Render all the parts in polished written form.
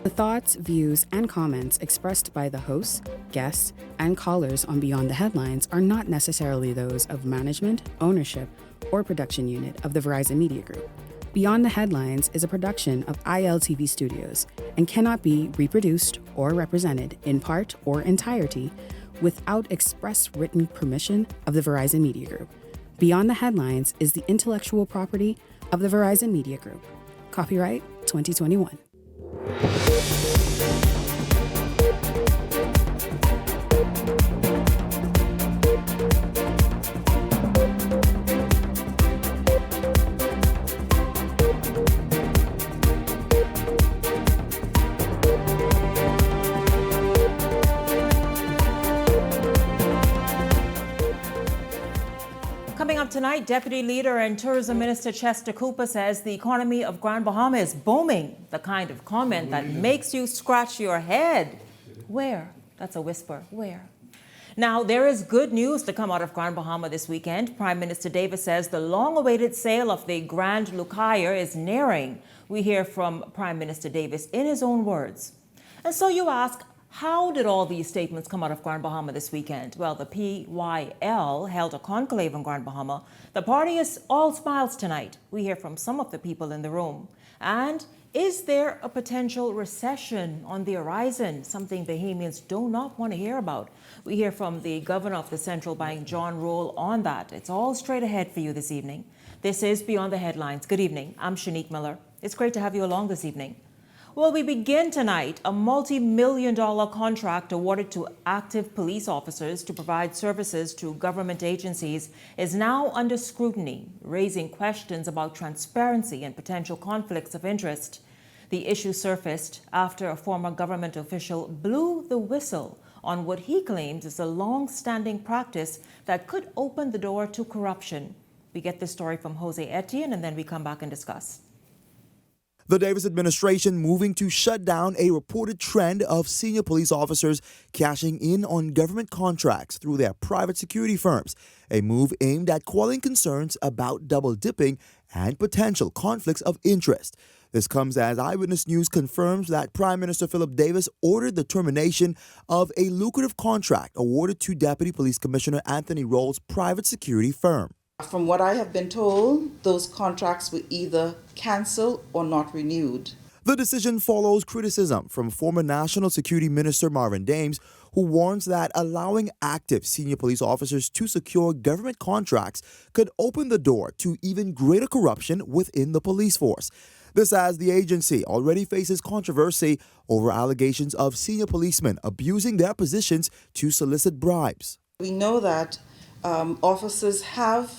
The thoughts, views, and comments expressed by the hosts, guests, and callers on Beyond the Headlines are not necessarily those of management, ownership, or production unit of the Verizon Media Group. Beyond the Headlines is a production of ILTV Studios and cannot be reproduced or represented in part or entirety without express written permission of the Verizon Media Group. Beyond the Headlines is the intellectual property of the Verizon Media Group. Copyright 2021. Coming up tonight, Deputy Leader and Tourism Minister Chester Cooper says the economy of Grand Bahama is booming. The kind of comment that makes you scratch your head. Where? That's a whisper. Where? Now, there is good news to come out of Grand Bahama this weekend. Prime Minister Davis says the long-awaited sale of the Grand Lucaya is nearing. We hear from Prime Minister Davis in his own words. And so you ask, how did all these statements come out of Grand Bahama this weekend? Well, the PYL held a conclave in Grand Bahama. The party is all smiles tonight. We hear from some of the people in the room. And is there a potential recession on the horizon? Something Bahamians do not want to hear about. We hear from the governor of the central bank, John Rowell, on that. It's all straight ahead for you this evening. This is Beyond the Headlines. Good evening. I'm Shanique Miller. It's great to have you along this evening. Well, we begin tonight. A multi-million-dollar contract awarded to active police officers to provide services to government agencies is now under scrutiny, raising questions about transparency and potential conflicts of interest. The issue surfaced after a former government official blew the whistle on what he claims is a long-standing practice that could open the door to corruption. We get this story from Jose Etienne, and then we come back and discuss. The Davis administration moving to shut down a reported trend of senior police officers cashing in on government contracts through their private security firms, a move aimed at quelling concerns about double dipping and potential conflicts of interest. This comes as Eyewitness News confirms that Prime Minister Philip Davis ordered the termination of a lucrative contract awarded to Deputy Police Commissioner Anthony Rowell's private security firm. From what I have been told, those contracts were either cancelled or not renewed. The decision follows criticism from former National Security Minister Marvin Dames, who warns that allowing active senior police officers to secure government contracts could open the door to even greater corruption within the police force. This as the agency already faces controversy over allegations of senior policemen abusing their positions to solicit bribes. We know that officers have,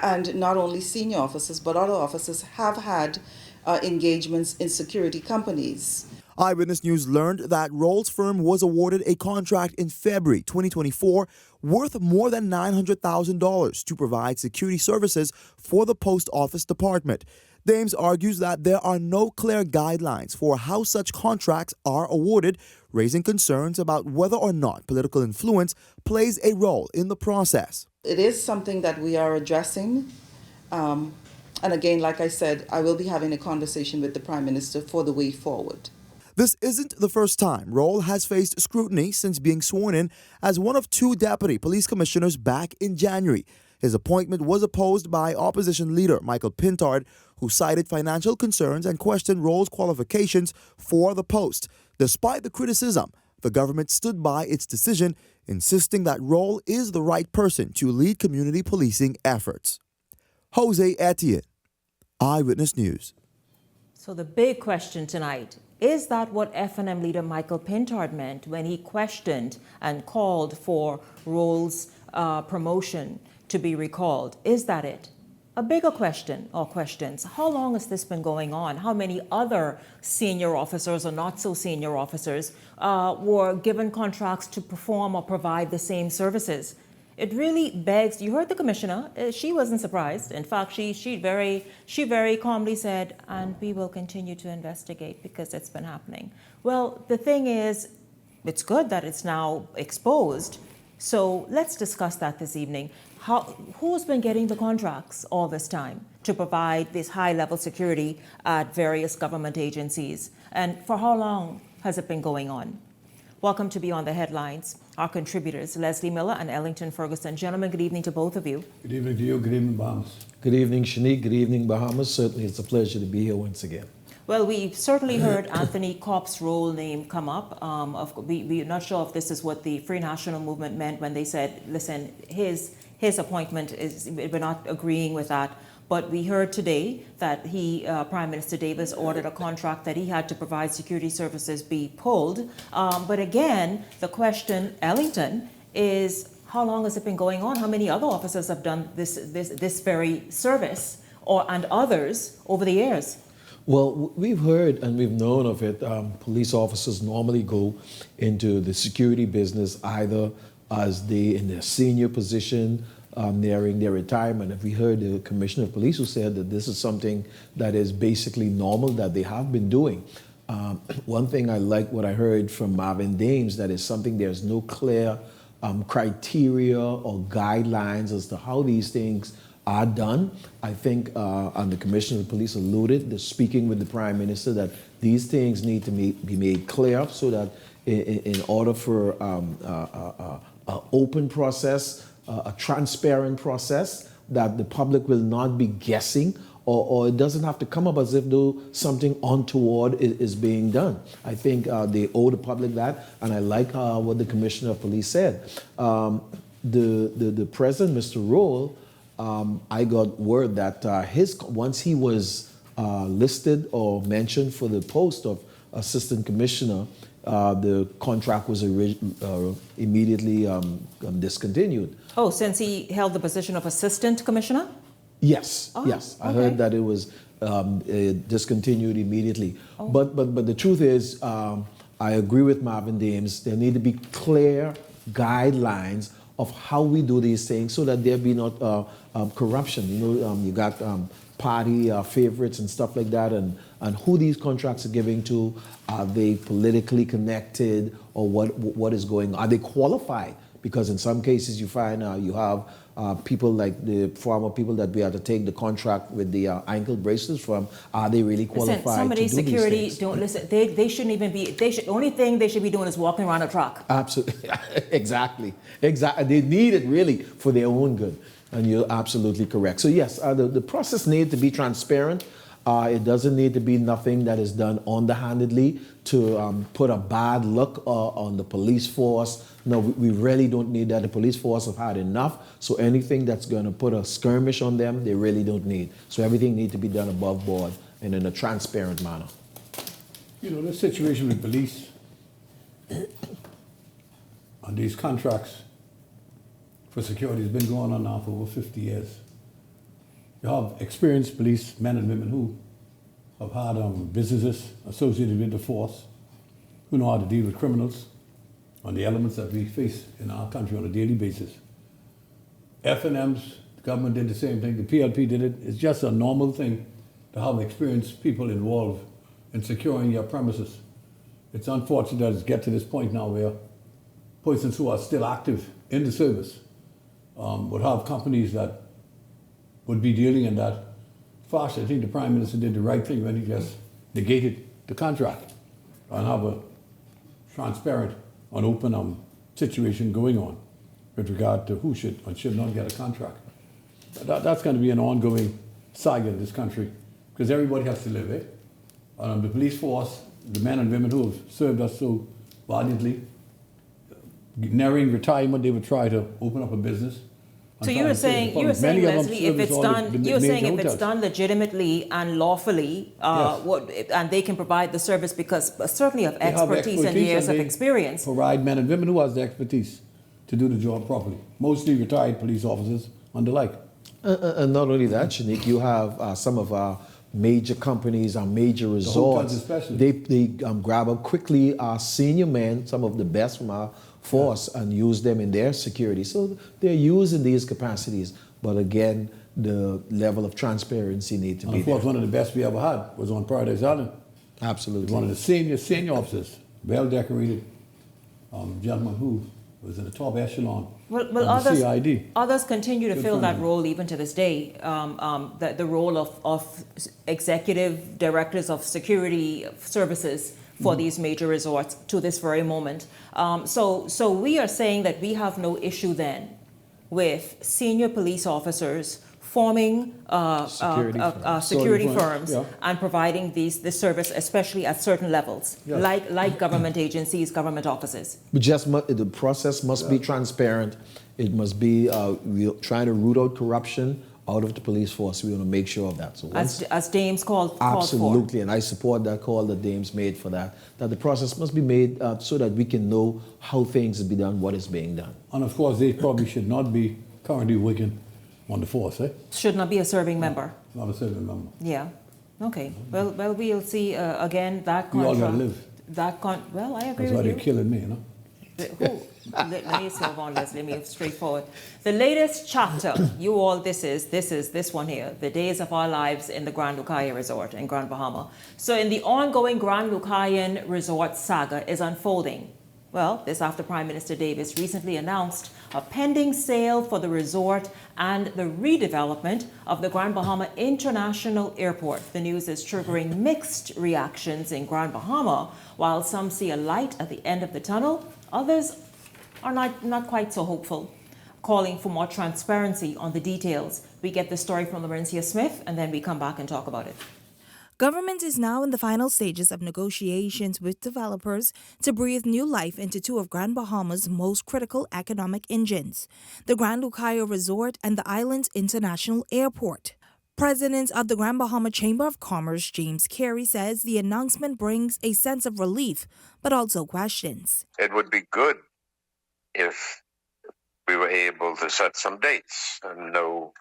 and not only senior officers, but other officers have had engagements in security companies. Eyewitness News learned that Rowell's firm was awarded a contract in February 2024 worth more than $900,000 to provide security services for the Post Office Department. Dames argues that there are no clear guidelines for how such contracts are awarded, raising concerns about whether or not political influence plays a role in the process. It is something that we are addressing. And again, like I said, I will be having a conversation with the Prime Minister for the way forward. This isn't the first time Rowell has faced scrutiny since being sworn in as one of two deputy police commissioners back in January. His appointment was opposed by opposition leader Michael Pintard, who cited financial concerns and questioned Rowell's qualifications for the post. Despite the criticism, the government stood by its decision, insisting that Rowell is the right person to lead community policing efforts. Jose Etienne, Eyewitness News. So the big question tonight, is that what F&M leader Michael Pintard meant when he questioned and called for Rowell's promotion to be recalled? Is that it? A bigger question or questions, how long has this been going on? How many other senior officers or not so senior officers were given contracts to perform or provide the same services? It really begs, you heard the commissioner, she wasn't surprised. In fact, she very calmly said, and we will continue to investigate because it's been happening. Well, the thing is, it's good that it's now exposed. So let's discuss that this evening. Who's been getting the contracts all this time to provide this high-level security at various government agencies? And for how long has it been going on? Welcome to Beyond the Headlines. Our contributors, Leslie Miller and Ellington Ferguson. Gentlemen, good evening to both of you. Good evening to you. Good evening, Bahamas. Good evening, Shanique. Good evening, Bahamas. Certainly, it's a pleasure to be here once again. Well, we've certainly heard Anthony Kopp's role name come up. We're not sure if this is what the Free National Movement meant when they said, listen, his appointment is, we're not agreeing with that. But we heard today that Prime Minister Davis ordered a contract that he had to provide security services be pulled. But again, the question, Ellington, is how long has it been going on? How many other officers have done this very service and others over the years? Well, we've heard and we've known of it. Police officers normally go into the security business either as they in their senior position, nearing their retirement. If we heard the Commissioner of Police who said that this is something that is basically normal that they have been doing. One thing I like what I heard from Marvin Dames, that is something there's no clear criteria or guidelines as to how these things are done. I think, and the Commissioner of Police alluded to speaking with the Prime Minister that these things need to be made clear so that in order for an open process, a transparent process, that the public will not be guessing or it doesn't have to come up as if though something untoward is being done. I think they owe the public that, and I like what the Commissioner of Police said. The President, Mr. Roll, I got word that once he was listed or mentioned for the post of Assistant Commissioner, the contract was immediately discontinued. Oh, since he held the position of Assistant Commissioner? Yes, Oh, yes. I okay. heard that it was discontinued immediately. Oh. But the truth is, I agree with Marvin Dames. There need to be clear guidelines of how we do these things so that there be not corruption. You got party favorites and stuff like that, and who these contracts are giving to. Are they politically connected, or what is going on? Are they qualified? Because in some cases you find you have people like the former people that we had to take the contract with the ankle bracelets from. Are they really qualified? Listen, some of these security these things? don't listen. They shouldn't even be. The only thing they should be doing is walking around a truck. Absolutely, exactly. They need it really for their own good, and you're absolutely correct. So yes, the process needs to be transparent. It doesn't need to be nothing that is done underhandedly to put a bad look on the police force. No, we really don't need that. The police force have had enough. So anything that's going to put a skirmish on them, they really don't need. So everything needs to be done above board and in a transparent manner. You know, the situation with police on these contracts for security has been going on now for over 50 years. You have experienced police men and women who have had businesses associated with the force, who know how to deal with criminals on the elements that we face in our country on a daily basis. F&Ms, the government did the same thing, the PLP did it. It's just a normal thing to have experienced people involved in securing your premises. It's unfortunate that it's get to this point now where persons who are still active in the service would have companies that would be dealing in that fashion. I think the Prime Minister did the right thing when he just negated the contract and have a transparent and open situation going on with regard to who should and should not get a contract. That's going to be an ongoing saga in this country because everybody has to live it. The police force, the men and women who have served us so valiantly, nearing retirement, they would try to open up a business. So you were saying, Leslie, if it's done, you're saying if it's done legitimately and lawfully, Yes. and they can provide the service because certainly of expertise and years of experience. Provide men and women who has the expertise to do the job properly. Mostly retired police officers and the like. And not only that, Shanique, you have some of our major companies, our major resorts. They grab up quickly our senior men, some of the best from our force, and use them in their security. So they're used in these capacities. But again, the level of transparency needs to be there. Of course, one of the best we ever had was on Paradise Island. Absolutely. One of the senior officers, well decorated gentleman who It was in the top echelon Well, of the others, CID. others continue to Good fill for that them. role even to this day. The role of executive directors of security services for these major resorts to this very moment. So we are saying that we have no issue then with senior police officers forming security firms yeah. and providing this service, especially at certain levels, Yes. like government agencies, government offices. But the process must be transparent. It must be we're trying to root out corruption out of the police force. We want to make sure of that. So As Dames called for. absolutely, and I support that call that Dames made for that. That the process must be made so that we can know how things will be done, what is being done. And of course, they probably should not be currently working on the force, eh? Should not be a serving member. Not a serving member. Yeah. Okay. Well, we'll see again that We all contract. gotta live. Well, I agree That's why with they're you. killing me, you know? Let me move on, Leslie. Let me move straight forward. The latest chapter, this one here, the days of our lives in the Grand Lucaya Resort in Grand Bahama. So in the ongoing Grand Lucayan Resort saga is unfolding. Well, this after Prime Minister Davis recently announced a pending sale for the resort and the redevelopment of the Grand Bahama International Airport. The news is triggering mixed reactions in Grand Bahama. While some see a light at the end of the tunnel, others are not quite so hopeful, calling for more transparency on the details. We get the story from Laurencia Smith, and then we come back and talk about it. Government is now in the final stages of negotiations with developers to breathe new life into two of Grand Bahama's most critical economic engines, the Grand Lucaya Resort and the island's international airport. President of the Grand Bahama Chamber of Commerce, James Carey, says the announcement brings a sense of relief, but also questions. It would be good if we were able to set some dates and know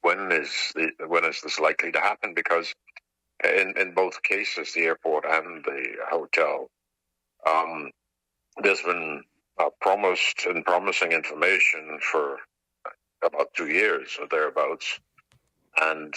when is this likely to happen, because in both cases, the airport and the hotel, there's been promised and promising information for about 2 years or thereabouts, and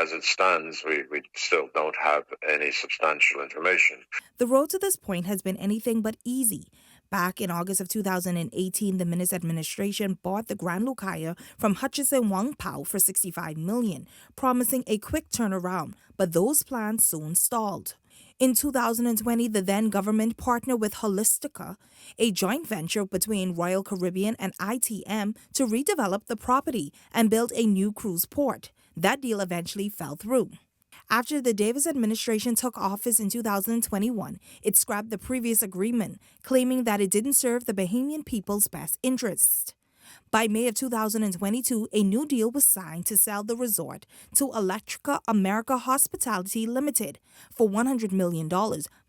as it stands, we still don't have any substantial information. The road to this point has been anything but easy. Back in August of 2018, the Minnis administration bought the Grand Lucaya from Hutchison Wang Pao for $65 million, promising a quick turnaround, but those plans soon stalled. In 2020, the then government partnered with Holistica, a joint venture between Royal Caribbean and ITM, to redevelop the property and build a new cruise port. That deal eventually fell through. After the Davis administration took office in 2021, it scrapped the previous agreement, claiming that it didn't serve the Bahamian people's best interests. By May of 2022, a new deal was signed to sell the resort to Electrica America Hospitality Limited for $100 million,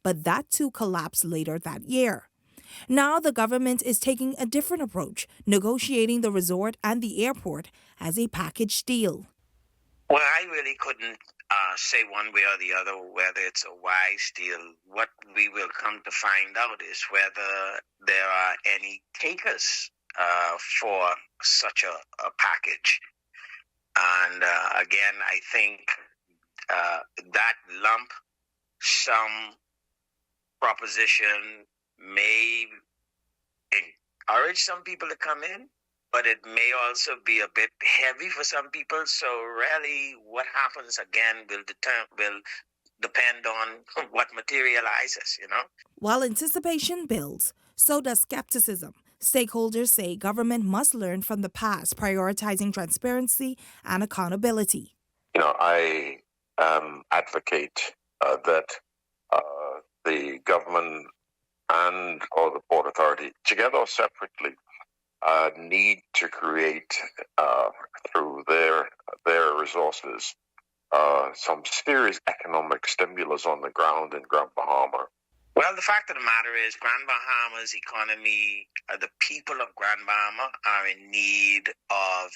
but that too collapsed later that year. Now the government is taking a different approach, negotiating the resort and the airport as a package deal. Well, I really couldn't say one way or the other whether it's a wise deal. What we will come to find out is whether there are any takers for such a package. And again, I think that lump sum proposition may encourage some people to come in, but it may also be a bit heavy for some people. So really what happens again will depend on what materializes, you know. While anticipation builds, so does skepticism. Stakeholders say government must learn from the past, prioritizing transparency and accountability. You know, I advocate that the government and or the Port Authority, together or separately, need to create through their resources some serious economic stimulus on the ground in Grand Bahama. Well, the fact of the matter is Grand Bahama's economy, the people of Grand Bahama are in need of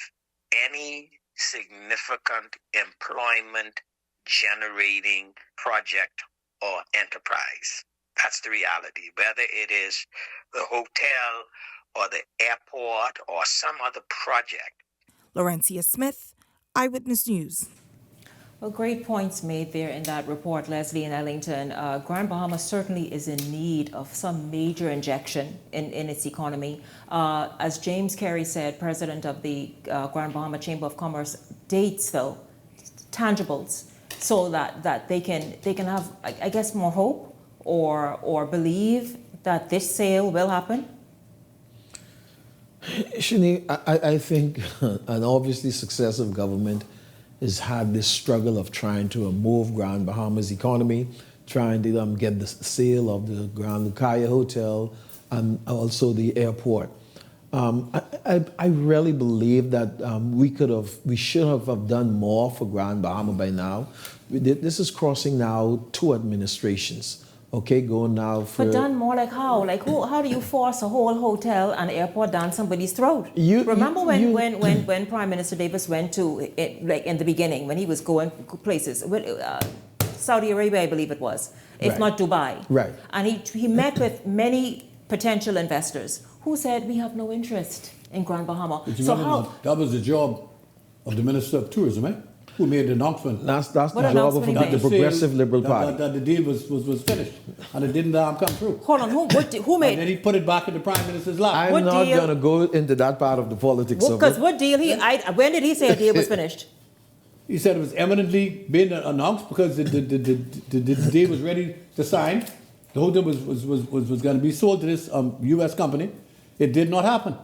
any significant employment generating project or enterprise. That's the reality. Whether it is the hotel or the airport or some other project. Laurencia Smith, Eyewitness News. Well, great points made there in that report, Leslie and Ellington. Grand Bahama certainly is in need of some major injection in its economy. As James Carey said, president of the Grand Bahama Chamber of Commerce, dates though, tangibles, so that they can have, I guess, more hope or believe that this sale will happen. Shani, I think an obviously successive government has had this struggle of trying to move Grand Bahama's economy, trying to get the sale of the Grand Lucaya Hotel and also the airport. I really believe that we should have done more for Grand Bahama by now. This is crossing now 2 administrations. Okay, going now for... But done more like how? Like how do you force a whole hotel and airport down somebody's throat? Remember when Prime Minister Davis went to, like in the beginning, when he was going places, Saudi Arabia, I believe it was, if not Dubai. Right. And he met with many potential investors who said, we have no interest in Grand Bahama. So how... That was the job of the Minister of Tourism, eh? Who made the announcement. That's the job of the Progressive Liberal Party. That the deal was finished. And it didn't come through. Hold on, who made... And then he put it back in the Prime Minister's lap. I'm not going to go into that part of the politics of it. Because what deal when did he say a deal was finished? He said it was eminently being announced because the deal was ready to sign. The hotel was going to be sold to this U.S. company. It did not happen.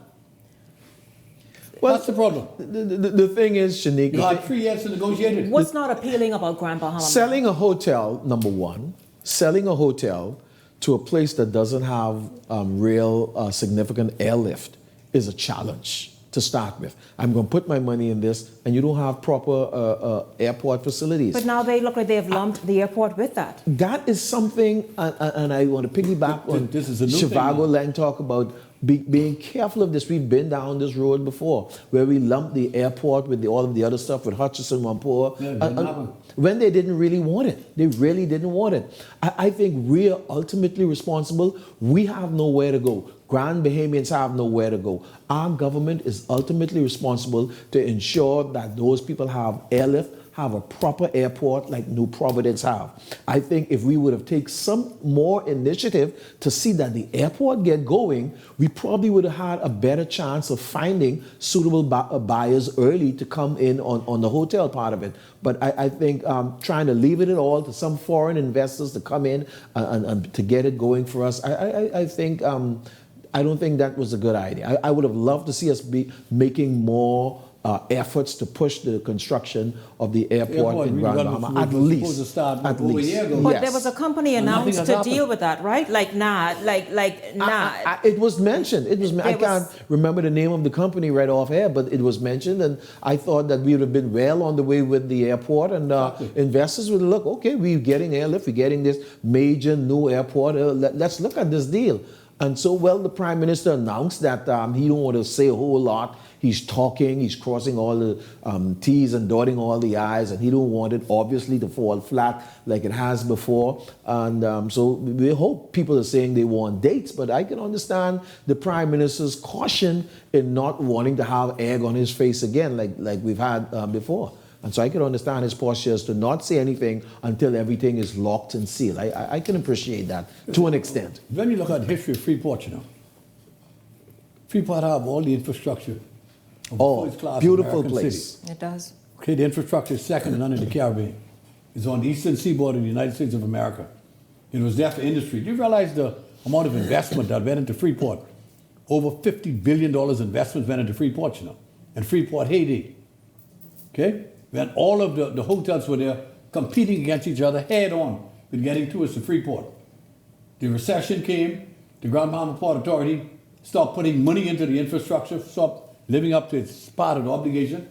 Well, that's the problem. The thing is, Shanique... You had 3 years to negotiate it. What's not appealing about Grand Bahama? Selling a hotel, number one, selling a hotel to a place that doesn't have real significant airlift is a challenge to start with. I'm going to put my money in this, and you don't have proper airport facilities. But now they look like they've lumped the airport with that. That is something, and I want to piggyback on this is a new Shivago thing. Lang talk about being careful of this. We've been down this road before, where we lumped the airport with all of the other stuff with Hutchison, Whampoa, when they didn't really want it. They really didn't want it. I think we are ultimately responsible. We have nowhere to go. Grand Bahamians have nowhere to go. Our government is ultimately responsible to ensure that those people have airlift, have a proper airport like New Providence have. I think if we would have taken some more initiative to see that the airport get going, we probably would have had a better chance of finding suitable buyers early to come in on the hotel part of it. But I think trying to leave it all to some foreign investors to come in and to get it going for us, I think I don't think that was a good idea. I would have loved to see us be making more efforts to push the construction of the airport in Grand Bahama, at least. But there was a company announced to deal with that, right? It was mentioned. I can't remember the name of the company right off air, but it was mentioned, and I thought that we would have been well on the way with the airport, and investors would look, okay, we're getting airlift, we're getting this major new airport, let's look at this deal. And so, the Prime Minister announced that he don't want to say a whole lot. He's talking, he's crossing all the T's and dotting all the I's, and he don't want it, obviously, to fall flat like it has before. And so we hope people are saying they want dates, but I can understand the Prime Minister's caution in not wanting to have egg on his face again like we've had before. And so I can understand his posture is to not say anything until everything is locked and sealed. I can appreciate that to an extent. When you look at the history of Freeport, Freeport have all the infrastructure. Beautiful place. City. It does. Okay, the infrastructure is second to none in the Caribbean. It's on the eastern seaboard of the United States of America. It was there for industry. Do you realize the amount of investment that went into Freeport? Over $50 billion investment went into Freeport, and Freeport heyday. Okay? When all of the hotels were there competing against each other head on with getting tourists to Freeport. The recession came, the Grand Bahama Port Authority stopped putting money into the infrastructure, stopped living up to its part of the obligation.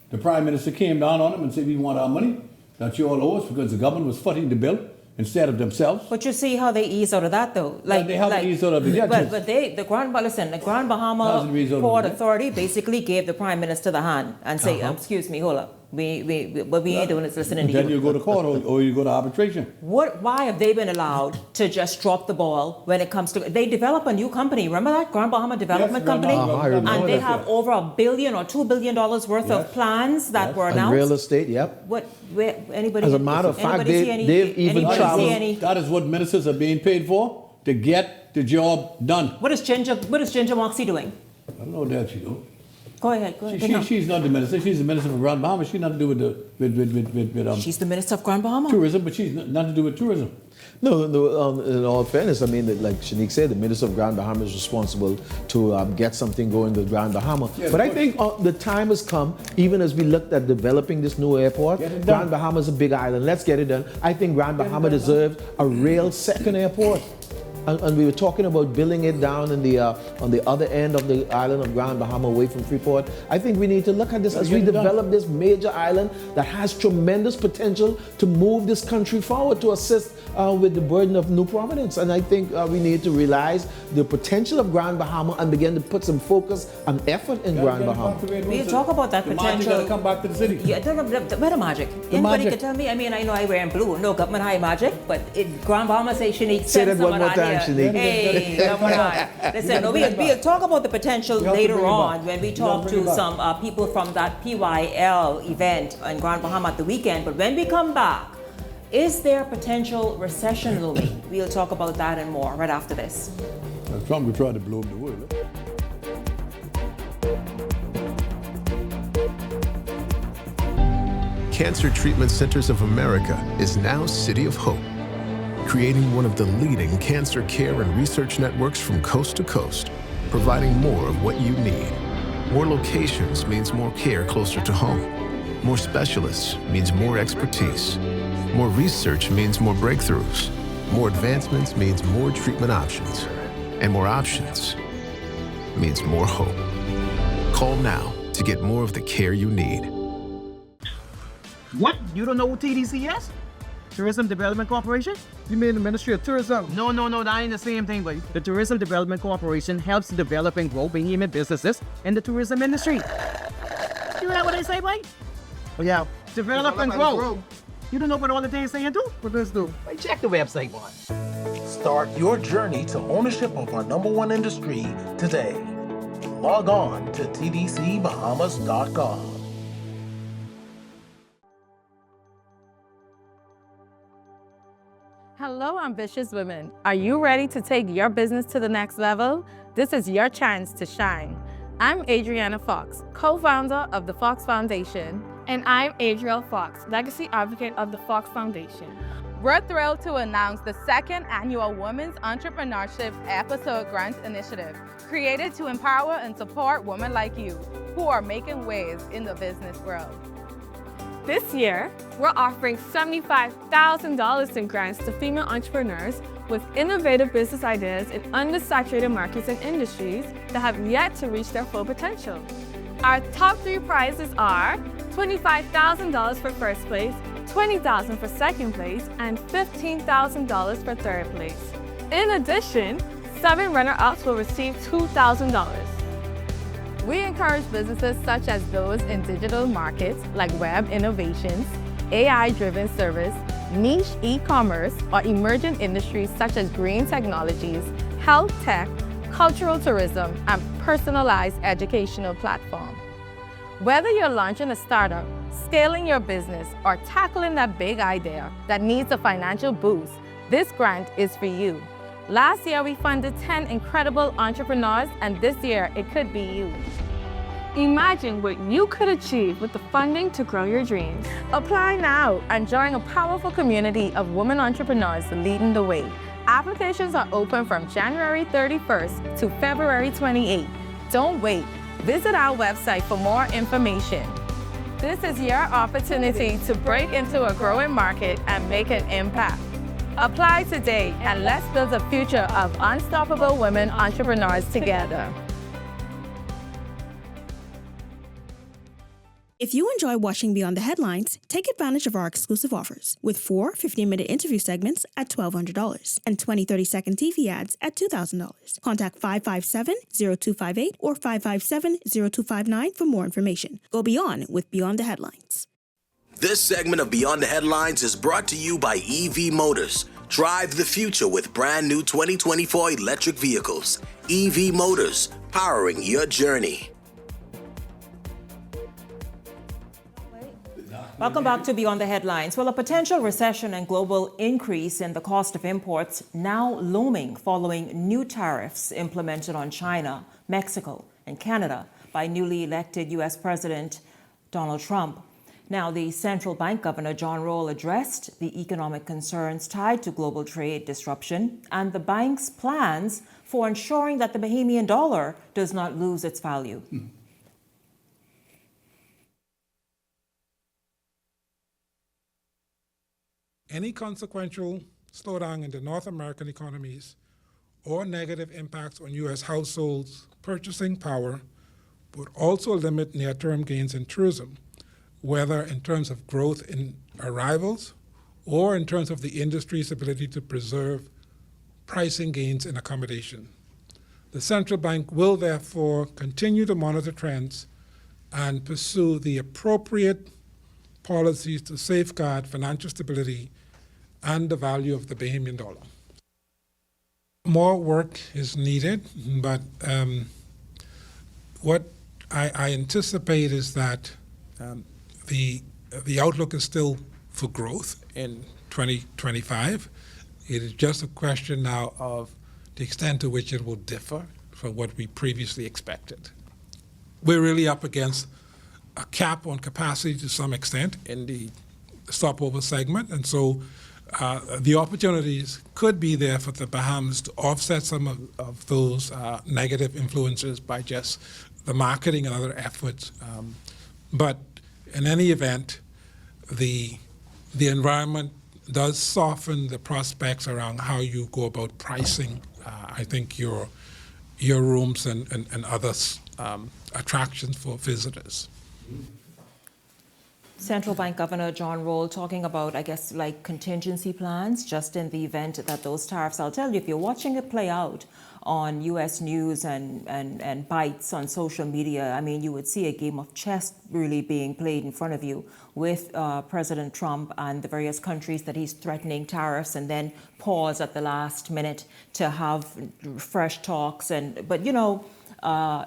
The Prime Minister came down on them and said, we want our money that you all owe us, because the government was footing the bill instead of themselves. But you see how they ease out of that, though. They haven't eased out of it yet. But the Grand Bahama Port Authority basically gave the Prime Minister the hand and say, excuse me, hold up. What we ain't doing is listening to you. Then you go to court or you go to arbitration. Why have they been allowed to just drop the ball when it comes to... They develop a new company. Remember that? Grand Bahama Development Company? And they have over $1 billion or $2 billion worth of plans that were announced. And real estate, yep. Anybody... As a matter of fact, they've even traveled... That is what ministers are being paid for, to get the job done. What is Ginger Moxie doing? I don't know what she do. Go ahead. She's not the minister. She's the minister of Grand Bahama. She's nothing to do with She's the minister of Grand Bahama. Tourism, but she's nothing to do with tourism. No, in all fairness, I mean, like Shanique said, the Minister of Grand Bahama is responsible to get something going with Grand Bahama. Yeah, but I think the time has come, even as we looked at developing this new airport, Grand Bahama is a big island. Let's get it done. I think Grand Bahama deserves a real second airport. And we were talking about building it down in the on the other end of the island of Grand Bahama, away from Freeport. I think we need to look at this as we develop this major island that has tremendous potential to move this country forward, to assist with the burden of New Providence. And I think we need to realize the potential of Grand Bahama and begin to put some focus and effort in Grand Bahama. We'll talk about that potential. Got to come back to the city. Yeah, where the magic? Anybody can tell me? I mean, I know I wear in blue. No government high magic, but Grand Bahama say Shanique. Say that one more time. Hey, listen, we'll talk about the potential later on when we talk to some people from that PYL event in Grand Bahama at the weekend. But when we come back, is there potential recession looming? We'll talk about that and more right after this. Trump will try to blow up the world. Cancer Treatment Centers of America is now City of Hope, creating one of the leading cancer care and research networks from coast to coast, providing more of what you need. More locations means more care closer to home. More specialists means more expertise. More research means more breakthroughs. More advancements means more treatment options. And more options means more hope. Call now to get more of the care you need. What? You don't know what TDC is? Tourism Development Corporation? You mean the Ministry of Tourism? No, that ain't the same thing, buddy. The Tourism Development Corporation helps develop and grow behemoth businesses in the tourism industry. You hear what I say, buddy? Oh, yeah. Develop and grow. You don't know what all the things saying do? What does do? Hey, check the website, boy. Start your journey to ownership of our #1 industry today. Log on to tdcbahamas.com. Hello, ambitious women. Are you ready to take your business to the next level? This is your chance to shine. I'm Adriana Fox, co-founder of the Fox Foundation. And I'm Adriel Fox, legacy advocate of the Fox Foundation. We're thrilled to announce the second annual Women's Entrepreneurship Episode Grant Initiative, created to empower and support women like you who are making waves in the business world. This year, we're offering $75,000 in grants to female entrepreneurs with innovative business ideas in undersaturated markets and industries that have yet to reach their full potential. Our top 3 prizes are $25,000 for first place, $20,000 for second place, and $15,000 for third place. In addition, 7 runner-ups will receive $2,000. We encourage businesses such as those in digital markets like web innovations, AI-driven service, niche e-commerce, or emerging industries such as green technologies, health tech, cultural tourism, and personalized educational platform. Whether you're launching a startup, scaling your business, or tackling that big idea that needs a financial boost, this grant is for you. Last year, we funded 10 incredible entrepreneurs, and this year, it could be you. Imagine what you could achieve with the funding to grow your dreams. Apply now and join a powerful community of women entrepreneurs leading the way. Applications are open from January 31st to February 28th. Don't wait. Visit our website for more information. This is your opportunity to break into a growing market and make an impact. Apply today and let's build a future of unstoppable women entrepreneurs together. If you enjoy watching Beyond the Headlines, take advantage of our exclusive offers with 4 15-minute interview segments at $1,200 and 20 30-second TV ads at $2,000. Contact 557-0258 or 557-0259 for more information. Go beyond with Beyond the Headlines. This segment of Beyond the Headlines is brought to you by EV Motors. Drive the future with brand new 2024 electric vehicles. EV Motors, powering your journey. Welcome back to Beyond the Headlines. Well, a potential recession and global increase in the cost of imports now looming following new tariffs implemented on China, Mexico, and Canada by newly elected U.S. President Donald Trump. Now, the central bank governor, John Rowell, addressed the economic concerns tied to global trade disruption and the bank's plans for ensuring that the Bahamian dollar does not lose its value. Any consequential slowdown in the North American economies or negative impacts on U.S. households' purchasing power would also limit near-term gains in tourism, whether in terms of growth in arrivals or in terms of the industry's ability to preserve pricing gains in accommodation. The central bank will therefore continue to monitor trends and pursue the appropriate policies to safeguard financial stability and the value of the Bahamian dollar. More work is needed, but what I anticipate is that the outlook is still for growth in 2025. It is just a question now of the extent to which it will differ from what we previously expected. We're really up against a cap on capacity to some extent in the stopover segment, and so the opportunities could be there for the Bahamas to offset some of those negative influences by just the marketing and other efforts. But in any event, the environment does soften the prospects around how you go about pricing, I think, your rooms and other attractions for visitors. Central Bank Governor John Rowell talking about, I guess, like contingency plans just in the event that those tariffs, I'll tell you, if you're watching it play out on U.S. news and bites on social media, I mean, you would see a game of chess really being played in front of you with President Trump and the various countries that he's threatening tariffs and then pause at the last minute to have fresh talks. But, you know,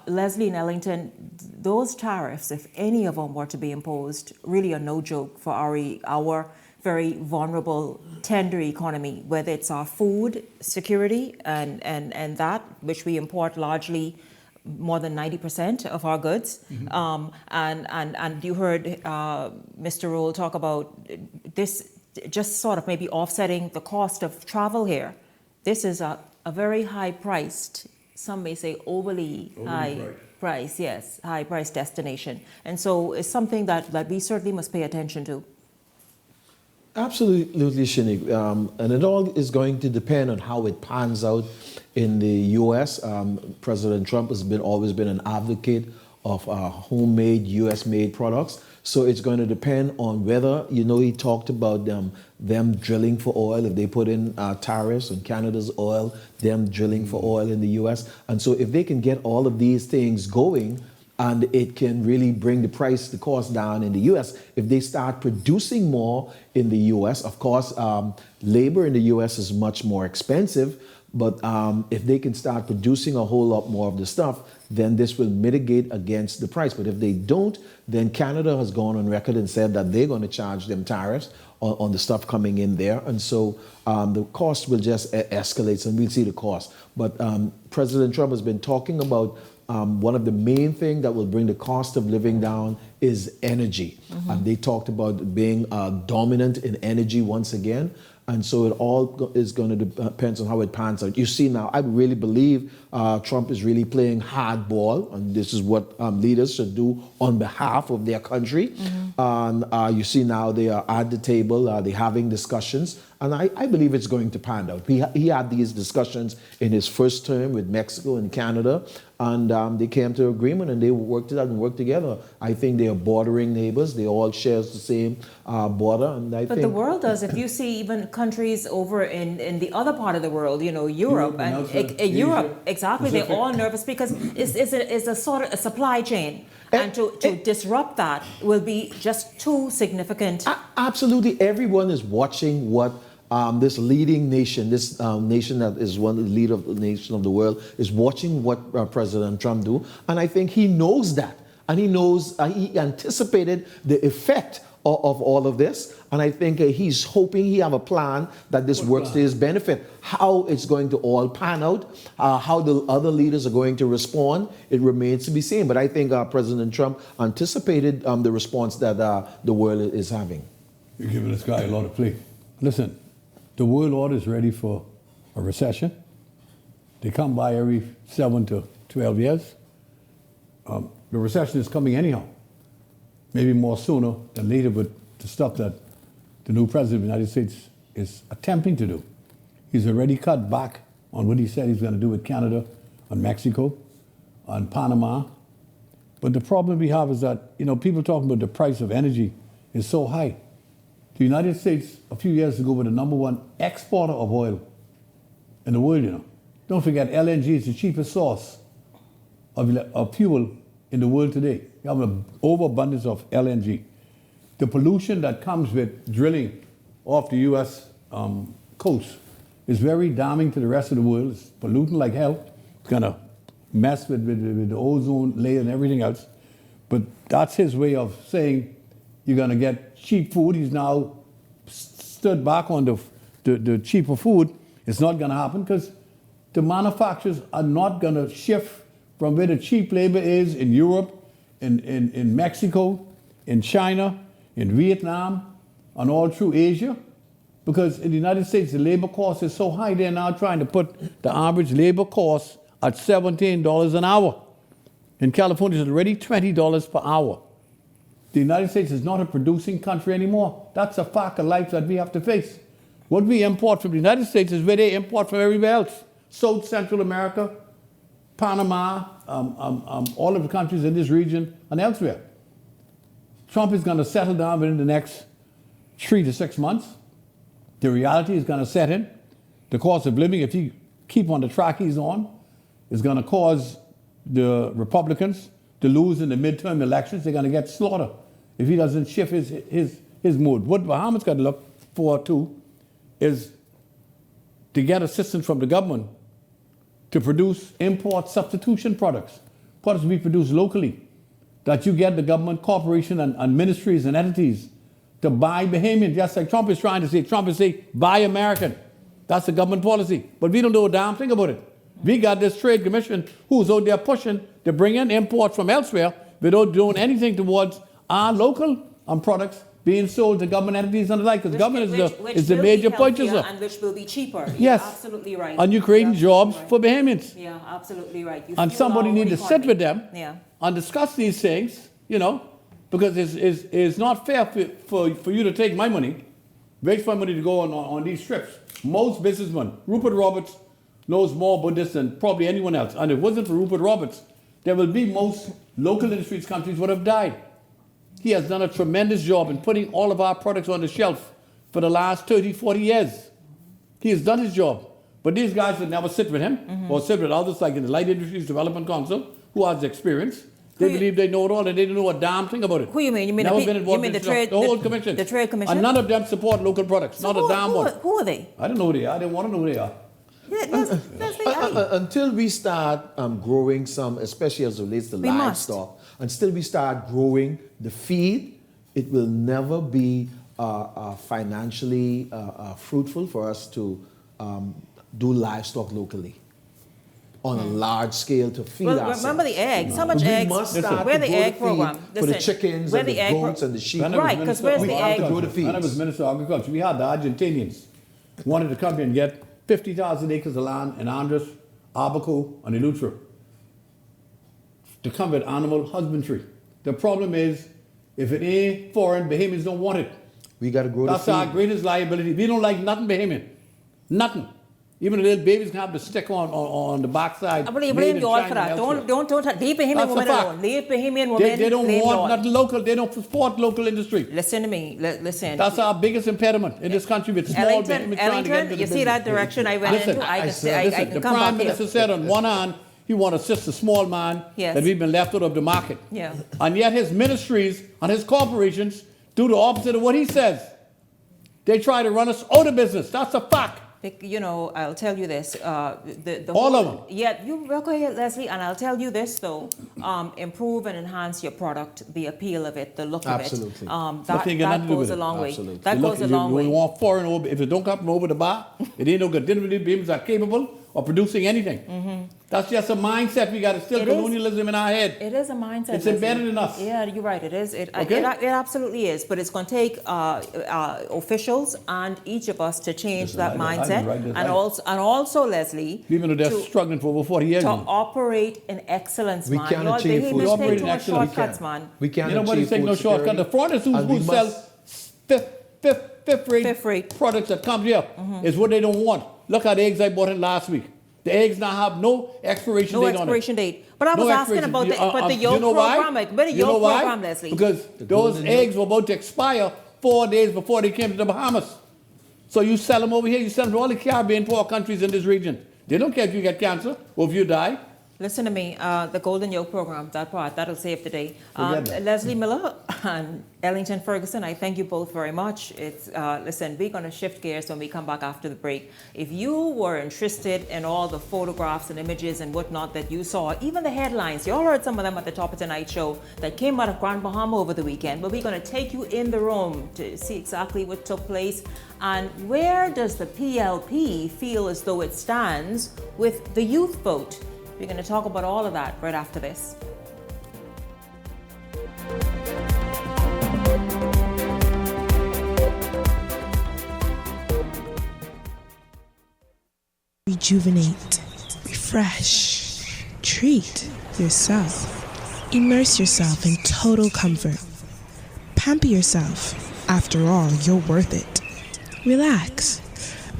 Leslie and Ellington, those tariffs, if any of them were to be imposed, really are no joke for our very vulnerable, tender economy, whether it's our food security and that, which we import largely more than 90% of our goods. Mm-hmm. And you heard Mr. Rowell talk about this just sort of maybe offsetting the cost of travel here. This is a very high-priced, some may say overly high price, yes, high price destination. And so it's something that we certainly must pay attention to. Absolutely, Shanique. And it all is going to depend on how it pans out in the U.S. President Trump has always been an advocate of homemade, U.S.-made products. So it's going to depend on whether, you know, he talked about them drilling for oil. If they put in tariffs on Canada's oil, them drilling for oil in the U.S. And so if they can get all of these things going, and it can really bring the cost down in the U.S. If they start producing more in the U.S., of course, labor in the U.S. is much more expensive, but if they can start producing a whole lot more of the stuff, then this will mitigate against the price. But if they don't, then Canada has gone on record and said that they're going to charge them tariffs on the stuff coming in there. And so the cost will just escalate, and we'll see the cost. But President Trump has been talking about one of the main things that will bring the cost of living down is energy. Mm-hmm. They talked about being dominant in energy once again. And so it all is going to depend on how it pans out. You see now, I really believe Trump is really playing hardball, and this is what leaders should do on behalf of their country. Mm-hmm. You see now they are at the table, they're having discussions, and I believe it's going to pan out. He had these discussions in his first term with Mexico and Canada, and they came to agreement and they worked it out and worked together. I think they are bordering neighbors. They all share the same border. And but the world does. If you see even countries over in the other part of the world, you know, Europe and Europe, exactly, Pacific. They're all nervous because it's a sort of a supply chain. And to disrupt that will be just too significant. Absolutely. Everyone is watching what this leading nation, this nation that is one of the leader of the nation of the world, is watching what President Trump do. And I think he knows that. And he knows, he anticipated the effect of all of this. And I think he's hoping he have a plan that this works to his benefit. How it's going to all pan out, how the other leaders are going to respond, it remains to be seen. But I think President Trump anticipated the response that the world is having. You're giving this guy a lot of play. Listen, the world order is ready for a recession. They come by every 7 to 12 years. The recession is coming anyhow. Maybe more sooner than later, but the stuff that the new president of the United States is attempting to do. He's already cut back on what he said he's going to do with Canada, on Mexico, on Panama. But the problem we have is that, people talking about the price of energy is so high. The United States, a few years ago, was the #1 exporter of oil in the world, Don't forget, LNG is the cheapest source of fuel in the world today. You have an overabundance of LNG. The pollution that comes with drilling off the U.S. coast is very damning to the rest of the world. It's polluting like hell. It's going to mess with the ozone layer and everything else. But that's his way of saying you're going to get cheap food. He's now stood back on the cheaper food. It's not going to happen because the manufacturers are not going to shift from where the cheap labor is in Europe, in Mexico, in China, in Vietnam, and all through Asia. Because in the United States, the labor cost is so high, they're now trying to put the average labor cost at $17 an hour. In California, it's already $20 per hour. The United States is not a producing country anymore. That's a fact of life that we have to face. What we import from the United States is where they import from everywhere else. South Central America, Panama, all of the countries in this region and elsewhere. Trump is going to settle down within the next 3 to 6 months. The reality is going to set in. The cost of living, if he keep on the track he's on, is going to cause the Republicans to lose in the midterm elections. They're going to get slaughtered if he doesn't shift his mood. What Bahamas got to look for, too, is to get assistance from the government to produce import substitution products to be produced locally, that you get the government, corporation, and ministries and entities to buy Bahamian, just like Trump is trying to say. Trump is saying, buy American. That's the government policy. But we don't know a damn thing about it. We got this trade commission who's out there pushing to bring in imports from elsewhere without doing anything towards our local products being sold to government entities and the like, because government is the major purchaser. And which will be cheaper. Yes. You're absolutely right. And you're creating jobs for Bahamians. Yeah, absolutely right. And somebody needs to sit with them Yeah. and discuss these things, because it's not fair for you to take my money, waste my money to go on these trips. Most businessmen, Rupert Roberts knows more about this than probably anyone else. And if it wasn't for Rupert Roberts, there will be most local industries countries would have died. He has done a tremendous job in putting all of our products on the shelf for the last 30, 40 years. He has done his job. But these guys would never sit with him or sit with others like in the Light Industries Development Council, who has experience. They believe they know it all and they don't know a damn thing about it. Who you mean? You mean the whole commission? The Trade Commission? And none of them support local products. So not a damn one. Who are they? I don't know who they are. I don't want to know who they are. Yeah, until we start growing some, especially as it relates to livestock, until we start growing the feed, it will never be financially fruitful for us to do livestock locally on a large scale to feed ourselves. Remember the eggs. How much eggs? Where the egg program? For the chickens and the goats and the sheep. Right, because where's the egg? When I was Minister of Agriculture, we had the Argentinians wanted to come here and get 50,000 acres of land in Andres, Abaco, and Eleuthera to come with animal husbandry. The problem is, if it ain't foreign, Bahamians don't want it. We got to grow That's our greatest liability. We don't like nothing Bahamian. Nothing. Even the little babies can have the stick on the backside. I blame you all for that. Don't leave Bahamian women alone. Leave Bahamian women. They don't want nothing local. They don't support local industry. Listen to me. Listen. That's our biggest impediment in this country with small Bahamians trying to get into the you see business. that direction I went into? I can come back here. The Prime Minister said on one hand, he want to assist the small man Yes. that we've been left out of the market. Yeah. And yet his ministries and his corporations do the opposite of what he says. They try to run us out of business. That's a fact. You know, I'll tell you this. The All whole, of them. Yeah, you okay, Leslie, and I'll tell you this though. Improve and enhance your product, the appeal of it, the look Absolutely. of it. Nothing got That nothing to do goes with a it. long way. Absolutely. That You goes a long you way. want foreign over. If it don't come from over the bar, it ain't no good. Didn't really be are capable of producing anything. That's just a mindset. We got still It is. colonialism in our head. It is a mindset. It's Leslie. embedded in us. Yeah, you're right. It is. It Okay. it absolutely is. But it's going to take officials and each of us to change that mindset, and also Leslie, Even though they're struggling for over 40 years. to now. operate in excellence, We man. can't Your achieve behaviors food take security. no We can't. shortcuts, man. We can't You know what? achieve He's taking no food shortcut. security, The foreigners and we who sell must- fifth rate products that come here is what they don't want. Look at the eggs I bought in last week. The eggs now have no expiration No date expiration on it. date. But I was No asking expiration. about the You yolk know why? program. Like, better You know yolk why? program, Leslie. Because those eggs were about to expire 4 days before they came to the Bahamas. So you sell them over here. You sell them to all the Caribbean poor countries in this region. They don't care if you get cancer or if you die. Listen to me, the Golden Yolk program, that part, that'll save the day. Forget that. Leslie Miller and Ellington Ferguson, I thank you both very much. Listen, we're going to shift gears when we come back after the break. If you were interested in all the photographs and images and whatnot that you saw, even the headlines, you all heard some of them at the top of tonight's show that came out of Grand Bahama over the weekend, but we're going to take you in the room to see exactly what took place and where does the PLP feel as though it stands with the youth vote. We're going to talk about all of that right after this. Rejuvenate, refresh, treat yourself. Immerse yourself in total comfort. Pamper yourself. After all, you're worth it. Relax.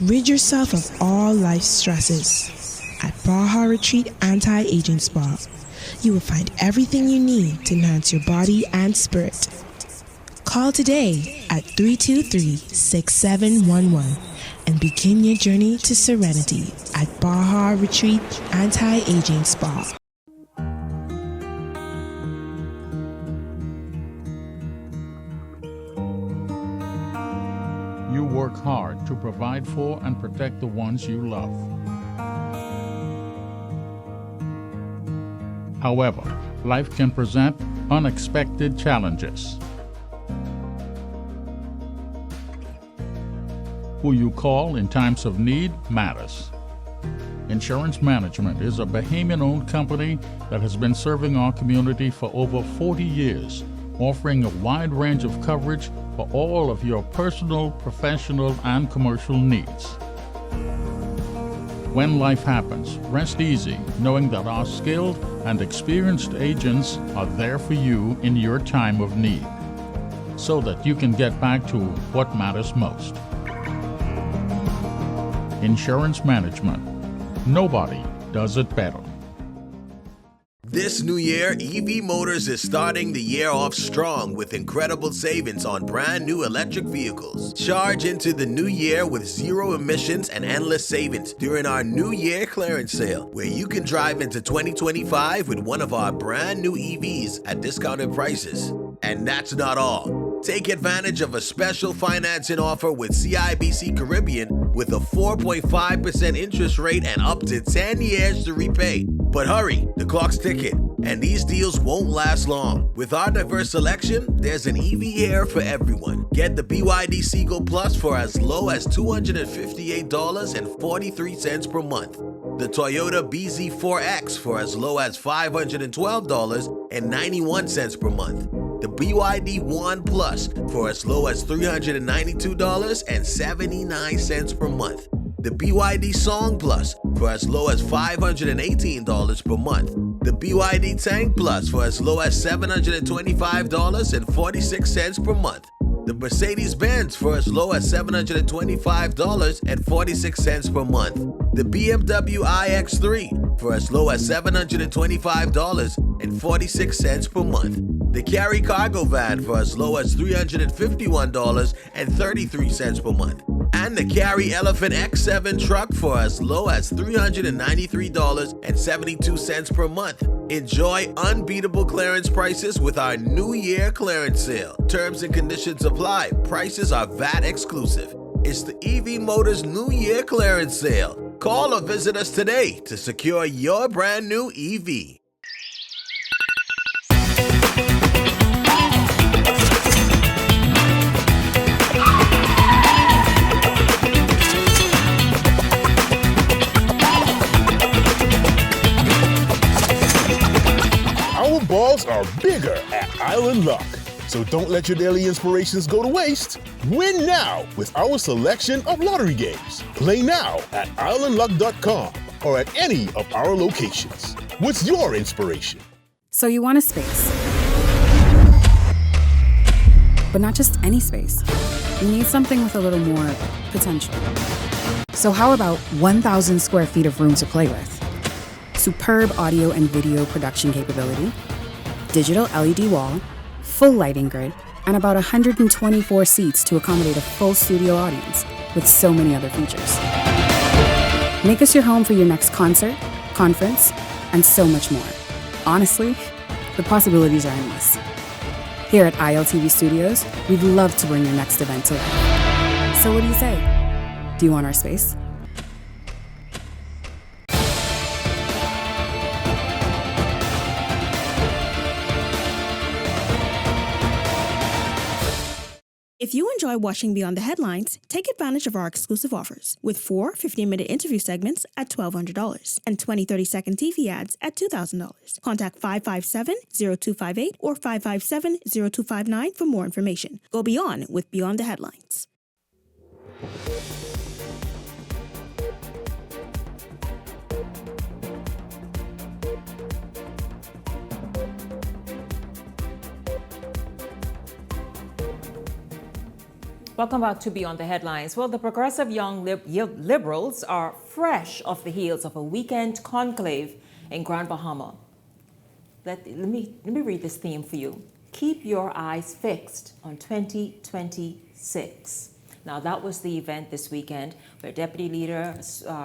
Rid yourself of all life's stresses. At Baja Retreat Anti-Aging Spa, you will find everything you need to enhance your body and spirit. Call today at 323-6711 and begin your journey to serenity at Baja Retreat Anti-Aging Spa. You work hard to provide for and protect the ones you love. However, life can present unexpected challenges. Who you call in times of need matters. Insurance Management is a Bahamian-owned company that has been serving our community for over 40 years, offering a wide range of coverage for all of your personal, professional, and commercial needs. When life happens, rest easy knowing that our skilled and experienced agents are there for you in your time of need, so that you can get back to what matters most. Insurance Management. Nobody does it better. This new year, EV Motors is starting the year off strong with incredible savings on brand new electric vehicles. Charge into the new year with zero emissions and endless savings during our New Year clearance sale, where you can drive into 2025 with one of our brand new EVs at discounted prices. And that's not all. Take advantage of a special financing offer with CIBC Caribbean with a 4.5% interest rate and up to 10 years to repay. But hurry, the clock's ticking, and these deals won't last long. With our diverse selection, there's an EV here for everyone. Get the BYD Seagull Plus for as low as $258.43 per month. The Toyota BZ4X for as low as $512.91 per month. The BYD One Plus for as low as $392.79 per month. The BYD Song Plus for as low as $518 per month. The BYD Tank Plus for as low as $725.46 per month. The Mercedes-Benz for as low as $725.46 per month. The BMW iX3 for as low as $725.46 per month. The Carry Cargo Van for as low as $351.33 per month. and the Carry Elephant X7 truck for as low as $393.72 per month. Enjoy unbeatable clearance prices with our New Year clearance sale. Terms and conditions apply. Prices are VAT exclusive. It's the EV Motors New Year clearance sale. Call or visit us today to secure your brand new EV. Our balls are bigger at Island Luck. So don't let your daily inspirations go to waste. Win now with our selection of lottery games. Play now at islandluck.com or at any of our locations. What's your inspiration? So you want a space. But not just any space. You need something with a little more potential. So how about 1,000 square feet of room to play with? Superb audio and video production capability, digital LED wall, full lighting grid, and about 124 seats to accommodate a full studio audience with so many other features. Make us your home for your next concert, conference, and so much more. Honestly, the possibilities are endless. Here at ILTV Studios, we'd love to bring your next event to life. So what do you say? Do you want our space? If you enjoy watching Beyond the Headlines, take advantage of our exclusive offers with 4 15-minute interview segments at $1,200 and 20 30-second TV ads at $2,000. Contact 557-0258 or 557-0259 for more information. Go beyond with Beyond the Headlines. Welcome back to Beyond the Headlines. Well, the progressive young liberals are fresh off the heels of a weekend conclave in Grand Bahama. Let me read this theme for you. Keep your eyes fixed on 2026. Now, that was the event this weekend where Deputy Leader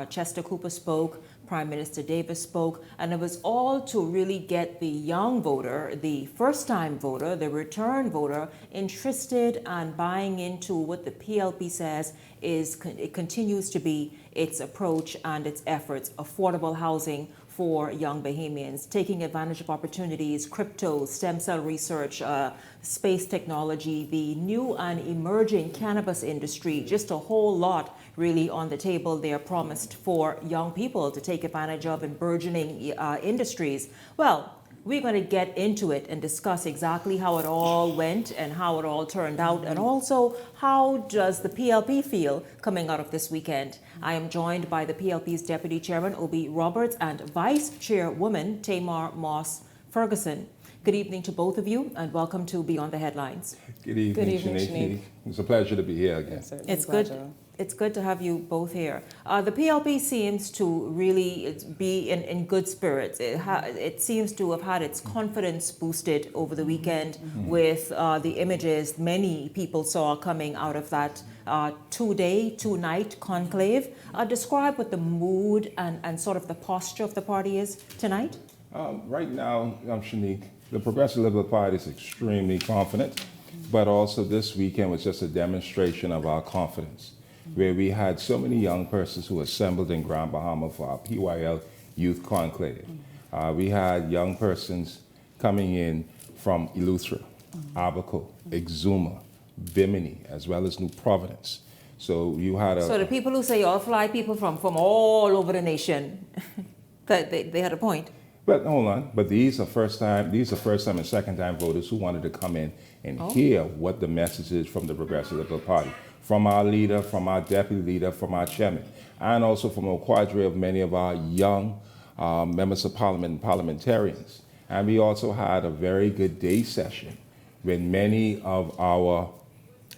Chester Cooper spoke, Prime Minister Davis spoke, and it was all to really get the young voter, the first-time voter, the return voter, interested and buying into what the PLP says it continues to be its approach and its efforts, affordable housing for young Bahamians, taking advantage of opportunities, crypto, stem cell research, space technology, the new and emerging cannabis industry, just a whole lot really on the table there promised for young people to take advantage of in burgeoning industries. Well, we're going to get into it and discuss exactly how it all went and how it all turned out, and also how does the PLP feel coming out of this weekend. I am joined by the PLP's Deputy Chairman, Obi Roberts, and Vice Chairwoman, Tamar Moss Ferguson. Good evening to both of you, and welcome to Beyond the Headlines. Good evening, Shanique. It's a pleasure to be here again. It's good. It's good to have you both here. The PLP seems to really be in good spirits. It seems to have had its confidence boosted over the weekend with the images many people saw coming out of that 2-night conclave. Describe what the mood and sort of the posture of the party is tonight. Right now, Shanique, the Progressive Liberal Party is extremely confident, but also this weekend was just a demonstration of our confidence, where we had so many young persons who assembled in Grand Bahama for our PYL Youth Conclave. We had young persons coming in from Eleuthera, Abaco, Exuma, Bimini, as well as New Providence. So you had So the people who say y'all fly people from all over the nation, they had a point. But hold on, but these are first time and second time voters who wanted to come in and hear what the message is from the Progressive Liberal Party, from our leader, from our deputy leader, from our chairman, and also from a cadre of many of our young members of parliament and parliamentarians. And we also had a very good day session with many of our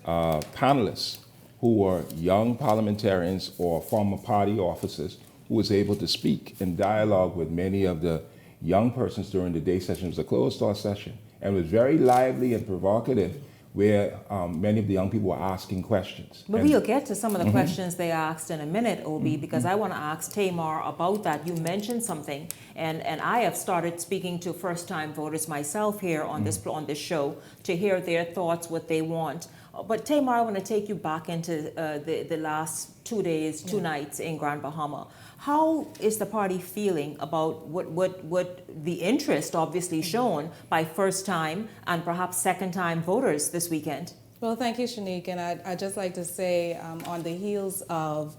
panelists who were young parliamentarians or former party officers who was able to speak and dialogue with many of the young persons during the day session. It was a closed-door session and was very lively and provocative where many of the young people were asking questions. But And- we'll get to some of the questions they asked in a minute, Obi, because I want to ask Tamar about that. You mentioned something, and I have started speaking to first-time voters myself here on this show to hear their thoughts, what they want. But Tamar, I want to take you back into the last 2 days, two nights in Grand Bahama. How is the party feeling about what the interest obviously shown by first-time and perhaps second-time voters this weekend? Well, thank you, Shanique. And I'd just like to say, on the heels of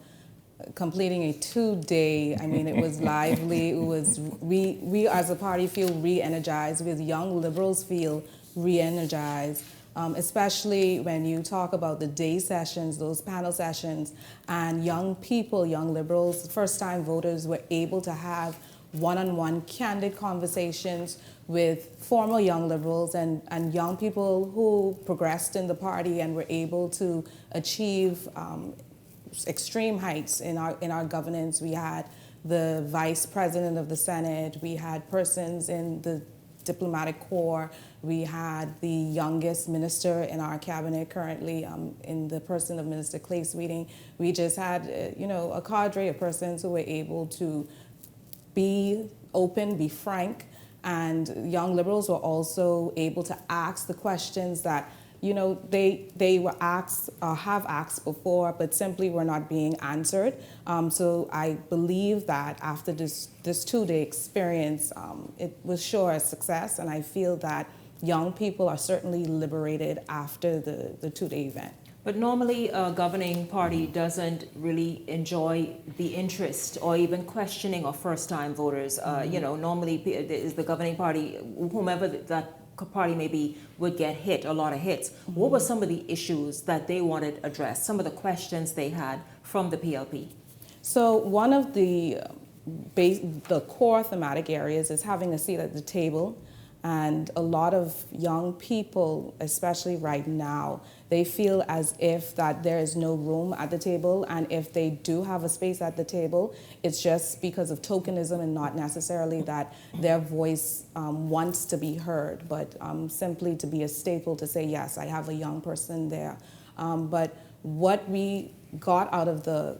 completing a 2-day, I mean, it was lively. It was we as a party feel re-energized. We as young liberals feel re-energized. Especially when you talk about the day sessions, those panel sessions, and young people, young liberals, first-time voters were able to have one-on-one candid conversations with former young liberals and young people who progressed in the party and were able to achieve extreme heights in our governance. We had the vice president of the Senate, we had persons in the diplomatic corps, we had the youngest minister in our cabinet currently in the person of Minister Clay Sweeting. We just had a cadre of persons who were able to be open, be frank, and young liberals were also able to ask the questions that they were asked or have asked before, but simply were not being answered. So I believe that after this 2-day experience, it was sure a success, and I feel that young people are certainly liberated after the 2-day event. But normally a governing party doesn't really enjoy the interest or even questioning of first-time voters. Normally is the governing party, whomever that party maybe, would get hit, a lot of hits. What were some of the issues that they wanted addressed, some of the questions they had from the PLP? So one of the core thematic areas is having a seat at the table. And a lot of young people, especially right now, they feel as if that there is no room at the table, and if they do have a space at the table, it's just because of tokenism and not necessarily that their voice wants to be heard, but simply to be a staple to say, yes, I have a young person there. But what we got out of the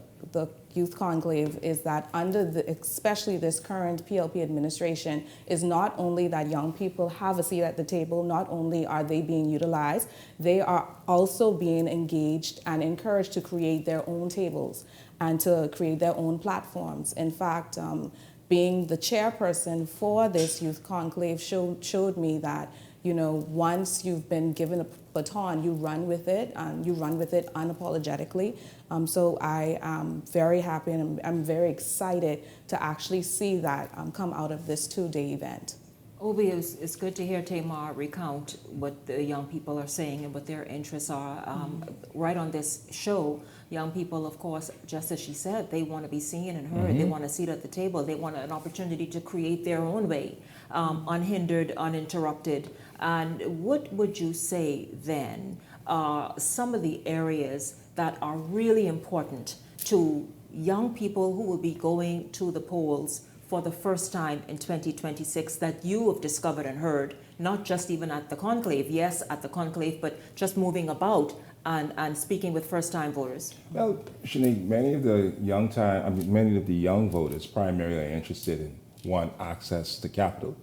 Youth Conclave is that especially this current PLP administration, is not only that young people have a seat at the table, not only are they being utilized, they are also being engaged and encouraged to create their own tables and to create their own platforms. In fact, being the chairperson for this Youth Conclave showed me that once you've been given a baton, you run with it, and you run with it unapologetically. So I am very happy and I'm very excited to actually see that come out of this 2-day event. Obi, it's good to hear Tamar recount what the young people are saying and what their interests are. Right on this show, young people, of course, just as she said, they want to be seen and heard. They want a seat at the table. They want an opportunity to create their own way, unhindered, uninterrupted. And what would you say then are some of the areas that are really important to young people who will be going to the polls for the first time in 2026 that you have discovered and heard, not just even at the conclave, yes, at the conclave, but just moving about and speaking with first-time voters? Well, Shanique, many of the young voters primarily are interested in, one, access to capital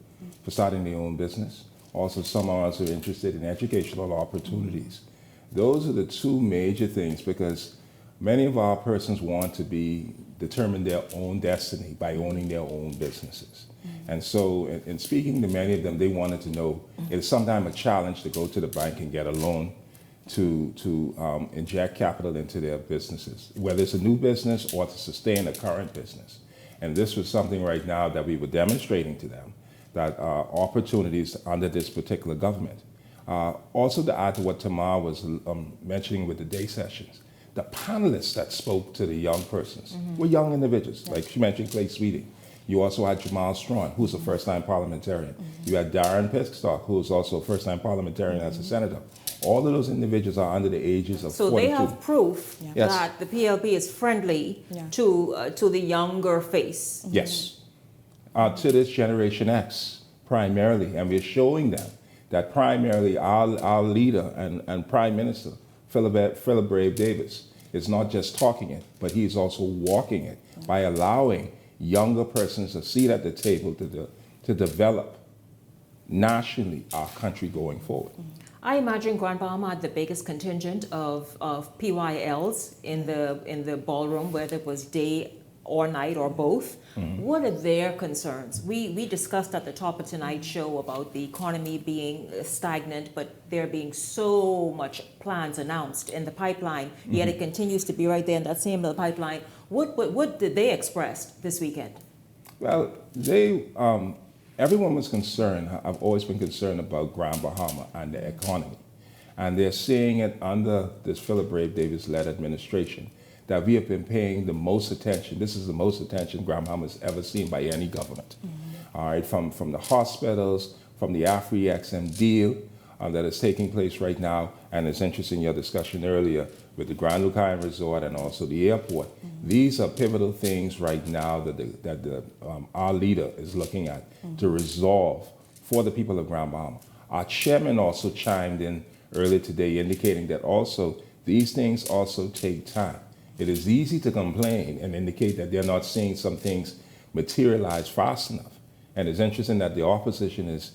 for starting their own business. Also, some are also interested in educational opportunities. Those are the two major things, because many of our persons want to determine their own destiny by owning their own businesses. And so in speaking to many of them, they wanted to know, it's sometimes a challenge to go to the bank and get a loan to inject capital into their businesses, whether it's a new business or to sustain a current business. And this was something right now that we were demonstrating to them, that opportunities under this particular government. Also to add to what Tamar was mentioning with the day sessions, the panelists that spoke to the young persons were young individuals, like she mentioned Clay Sweeting. You also had Jamal Strawn, who's a first-time parliamentarian. You had Darren Piskstock, who's also a first-time parliamentarian as a senator. All of those individuals are under the ages of 42. So they have proof that the PLP is friendly to the younger face. Yes. To this Generation X, primarily. And we're showing them that primarily our leader and Prime Minister, Philip Brave Davis, is not just talking it, but he's also walking it by allowing younger persons a seat at the table to develop nationally our country going forward. I imagine Grand Bahama had the biggest contingent of PYLs in the ballroom, whether it was day or night or both. What are their concerns? We discussed at the top of tonight's show about the economy being stagnant, but there being so much plans announced in the pipeline, yet it continues to be right there in that same little pipeline. What did they express this weekend? Well, everyone was concerned. I've always been concerned about Grand Bahama and the economy. And they're seeing it under this Philip Brave Davis-led administration that we have been paying the most attention. This is the most attention Grand Bahama has ever seen by any government. All right, from the hospitals, from the AfriXM deal that is taking place right now, and it's interesting your discussion earlier with the Grand Lucaya Resort and also the airport. These are pivotal things right now that our leader is looking at to resolve for the people of Grand Bahama. Our chairman also chimed in earlier today indicating that also these things also take time. It is easy to complain and indicate that they're not seeing some things materialize fast enough. And it's interesting that the opposition is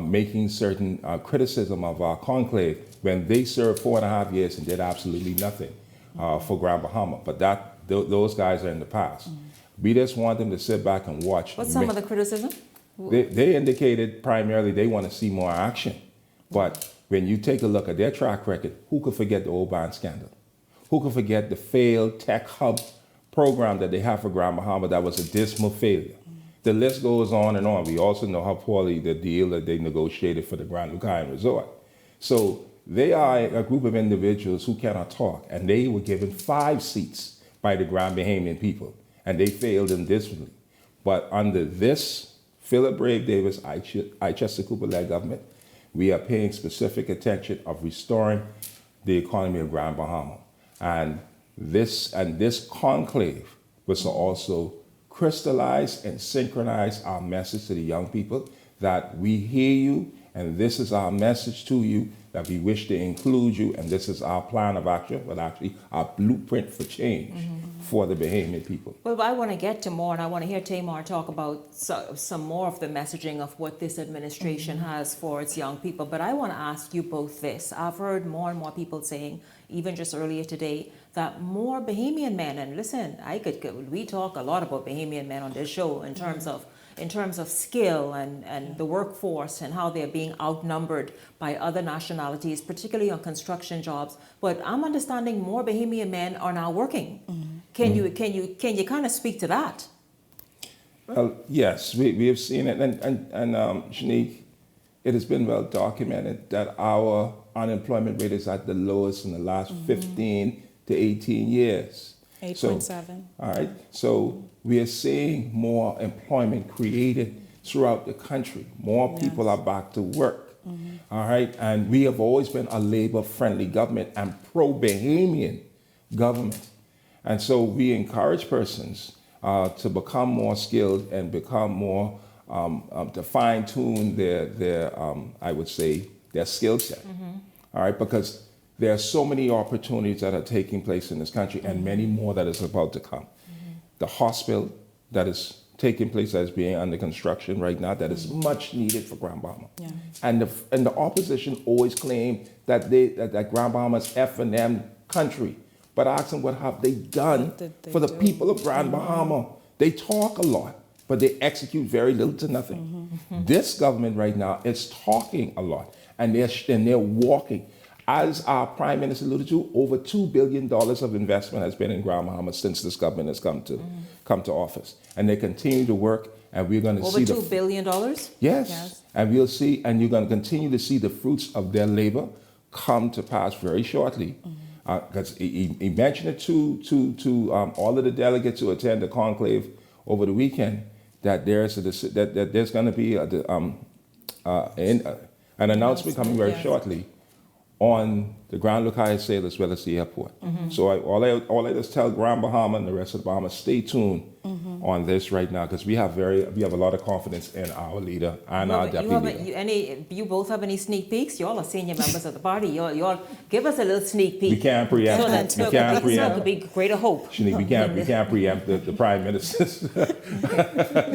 making certain criticism of our conclave when they served 4.5 years and did absolutely nothing for Grand Bahama. But those guys are in the past. We just want them to sit back and watch. What's some of the criticism? They indicated primarily they want to see more action. But when you take a look at their track record, who could forget the old bond scandal? Who could forget the failed tech hub program that they have for Grand Bahama that was a dismal failure? The list goes on and on. We also know how poorly the deal that they negotiated for the Grand Lucaya Resort. So they are a group of individuals who cannot talk, and they were given 5 seats by the Grand Bahamian people, and they failed indismally. But under this Philip Brave Davis, Chester Cooper-led government, we are paying specific attention of restoring the economy of Grand Bahama. And this conclave was to also crystallize and synchronize our message to the young people that we hear you and this is our message to you, that we wish to include you, and this is our plan of action, but actually our blueprint for change for the Bahamian people. Well, I want to get to more, and I want to hear Tamar talk about some more of the messaging of what this administration has for its young people. But I want to ask you both this. I've heard more and more people saying, even just earlier today, that more Bahamian men, and listen, we talk a lot about Bahamian men on this show in terms of skill and the workforce and how they're being outnumbered by other nationalities, particularly on construction jobs. But I'm understanding more Bahamian men are now working. Can you kind of speak to that? Well, yes, we have seen it, and Shanique, it has been well documented that our unemployment rate is at the lowest in the last 15 to 18 years. 8.7. All right, so we are seeing more employment created throughout the country. More people are back to work. All right, and we have always been a labor-friendly government and pro-Bahamian government. And so we encourage persons to become more skilled and become more, to fine-tune their I would say, their skill set. All right, because there are so many opportunities that are taking place in this country and many more that is about to come. The hospital that is taking place, that is being under construction right now, that is much needed for Grand Bahama. And the opposition always claim that Grand Bahama is F&M country. But I ask them, what have they done for the people of Grand Bahama? They talk a lot, but they execute very little to nothing. This government right now is talking a lot, and they're walking. As our Prime Minister alluded to, over $2 billion of investment has been in Grand Bahama since this government has come to office. And they continue to work, and we're going to see over $2 billion? Yes. And we'll see, and you're going to continue to see the fruits of their labor come to pass very shortly. Because he mentioned it to all of the delegates who attend the conclave over the weekend, that there's going to be an announcement coming very shortly on the Grand Lucaya sale as well as the airport. So all I just tell Grand Bahama and the rest of the Bahamas, stay tuned on this right now, because we have a lot of confidence in our leader and our deputy leader. You both have any sneak peeks? You all are senior members of the party. You all give us a little sneak peek. We can't preempt. So that could be greater hope. Shanique, we can't preempt the Prime Minister's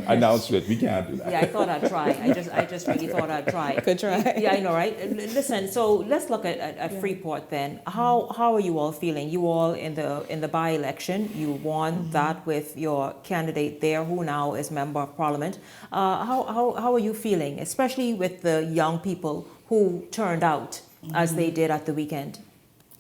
announcement. We can't do that. Yeah, I thought I'd try. I just really thought I'd try. Could try. Yeah, I know, right? Listen, so let's look at Freeport then. How are you all feeling? You all in the by-election, you won that with your candidate there, who now is member of parliament. How are you feeling, especially with the young people who turned out as they did at the weekend?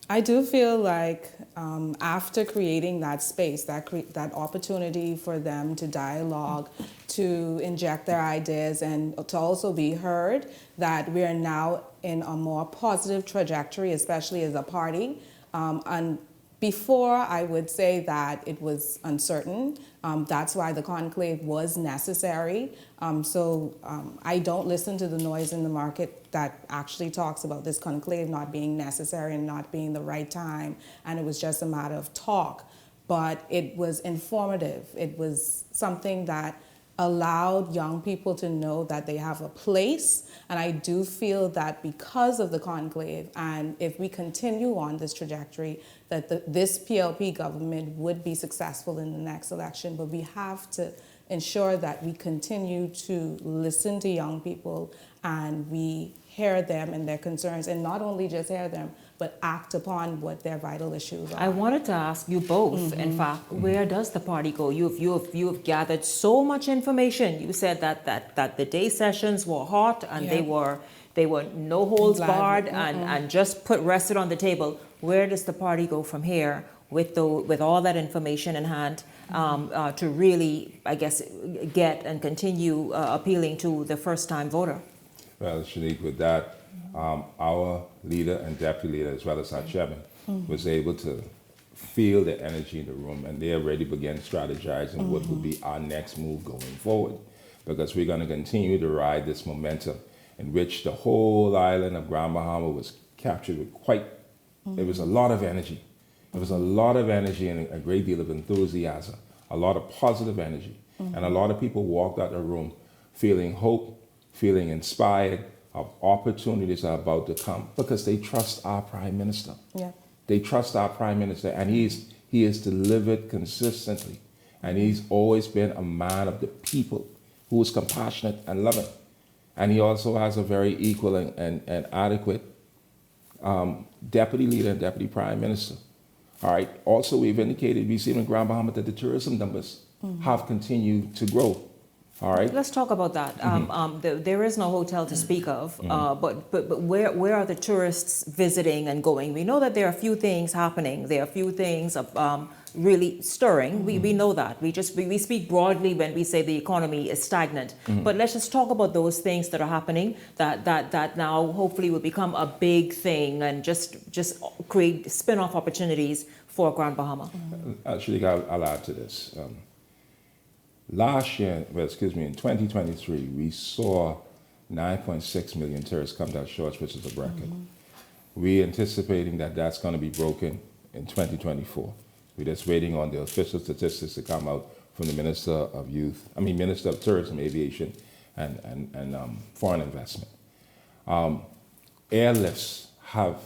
I do feel like after creating that space, that opportunity for them to dialogue, to inject their ideas, and to also be heard, that we are now in a more positive trajectory, especially as a party. And before, I would say that it was uncertain. That's why the conclave was necessary. I don't listen to the noise in the market that actually talks about this conclave not being necessary and not being the right time, and it was just a matter of talk. But it was informative. It was something that allowed young people to know that they have a place. And I do feel that because of the conclave, and if we continue on this trajectory, that this PLP government would be successful in the next election. But we have to ensure that we continue to listen to young people and we hear them and their concerns, and not only just hear them, but act upon what their vital issues are. I wanted to ask you both, in fact, where does the party go? You've gathered so much information. You said that the day sessions were hot and they were no holds barred and just rested on the table. Where does the party go from here with all that information in hand to really, I guess, get and continue appealing to the first-time voter? Well, Shanique, with that, our leader and deputy leader, as well as our chairman, was able to feel the energy in the room, and they already began strategizing what would be our next move going forward, because we're going to continue to ride this momentum in which the whole island of Grand Bahama was captured with it was a lot of energy. It was a lot of energy and a great deal of enthusiasm, a lot of positive energy, and a lot of people walked out the room feeling hope, feeling inspired of opportunities are about to come, because they trust our Prime Minister. Yeah. They trust our Prime Minister, and he has delivered consistently, and he's always been a man of the people who is compassionate and loving. And he also has a very equal and adequate deputy leader and deputy Prime Minister. All right. Also, we've seen in Grand Bahama that the tourism numbers have continued to grow. All right. Let's talk about that. There is no hotel to speak of, but where are the tourists visiting and going? We know that there are a few things happening. There are a few things really stirring. We know that. We speak broadly when we say the economy is stagnant. But let's just talk about those things that are happening that now hopefully will become a big thing and just create spin-off opportunities for Grand Bahama. Actually, I'll add to this. Last year, in 2023, we saw 9.6 million tourists come to our shores, which is a record. We're anticipating that that's going to be broken in 2024. We're just waiting on the official statistics to come out from the Minister of Tourism, Aviation, and Foreign Investment. Airlifts have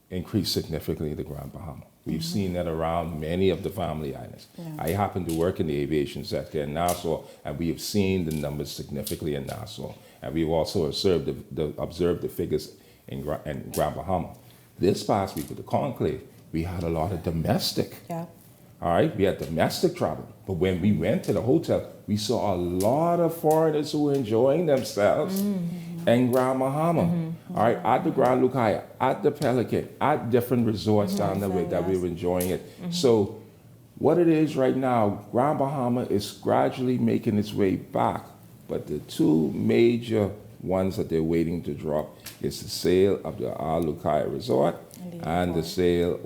increased significantly to Grand Bahama. We've seen that around many of the family islands. Yeah. I happen to work in the aviation sector in Nassau, and we have seen the numbers significantly in Nassau. And we've also observed the figures in Grand Bahama. This past week with the conclave, we had a lot of domestic. Yeah. All right, we had domestic travel. But when we went to the hotel, we saw a lot of foreigners who were enjoying themselves in Grand Bahama. All right, at the Grand Lucaya, at the Pelican, at different resorts down the way that we were enjoying it. So what it is right now, Grand Bahama is gradually making its way back. But the two major ones that they're waiting to drop is the sale of the Lucaya Resort and the sale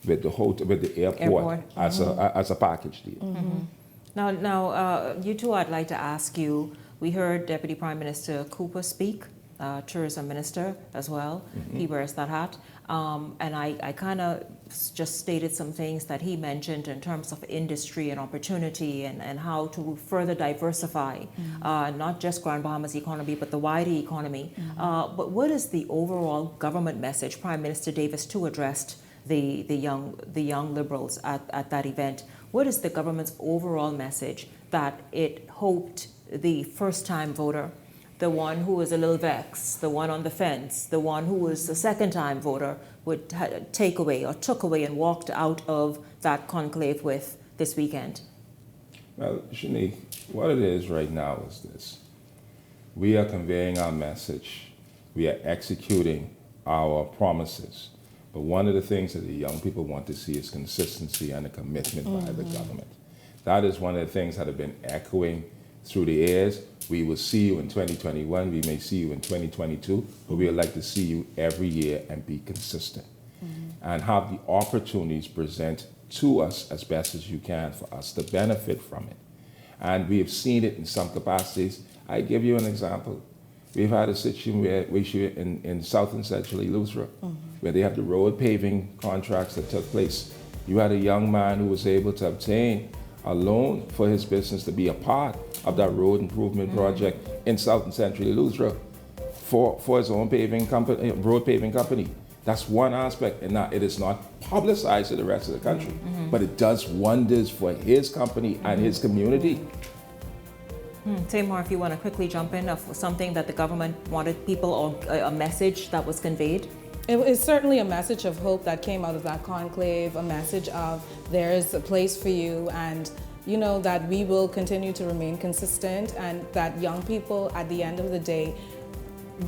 with the airport. As a package deal. Now, you two, I'd like to ask you, we heard Deputy Prime Minister Cooper speak, Tourism Minister as well. He wears that hat. And I kind of just stated some things that he mentioned in terms of industry and opportunity and how to further diversify not just Grand Bahamas economy, but the wider economy. But what is the overall government message? Prime Minister Davis too addressed the young liberals at that event. What is the government's overall message that it hoped the first-time voter, the one who was a little vexed, the one on the fence, the one who was a second-time voter would take away or took away and walked out of that conclave with this weekend? Well, Shanique, what it is right now is this. We are conveying our message. We are executing our promises. But one of the things that the young people want to see is consistency and a commitment by the government. That is one of the things that have been echoing through the years. We will see you in 2021, we may see you in 2022, but we would like to see you every year and be consistent and have the opportunities present to us as best as you can for us to benefit from it. And we have seen it in some capacities. I give you an example. We've had a situation in South and Central Eleuthera where they have the road paving contracts that took place. You had a young man who was able to obtain a loan for his business to be a part of that road improvement project in South and Central Eleuthera for his own paving company, road paving company. That's one aspect, and now it is not publicized to the rest of the country, but it does wonders for his company and his community. Tamar, if you want to quickly jump in of something that the government wanted people, or a message that was conveyed. It is certainly a message of hope that came out of that conclave, a message of there is a place for you, and you know that we will continue to remain consistent, and that young people at the end of the day,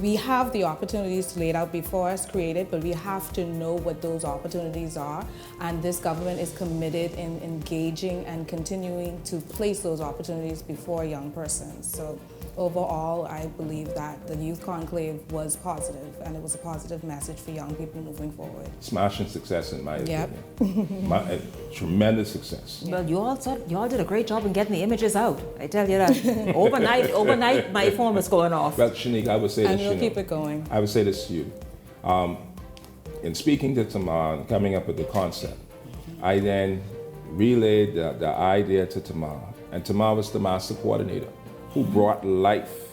we have the opportunities laid out before us, created, but we have to know what those opportunities are. And this government is committed in engaging and continuing to place those opportunities before young persons. So overall, I believe that the Youth Conclave was positive, and it was a positive message for young people moving forward. Smashing success in my opinion. Tremendous success. Well, you all did a great job in getting the images out. I tell you that. overnight, my phone was going off. Well, Shanique, I would say and we'll keep it going. I would say this to you. In speaking to Tamar, coming up with the concept, I then relayed the idea to Tamar, and Tamar was the master coordinator who brought life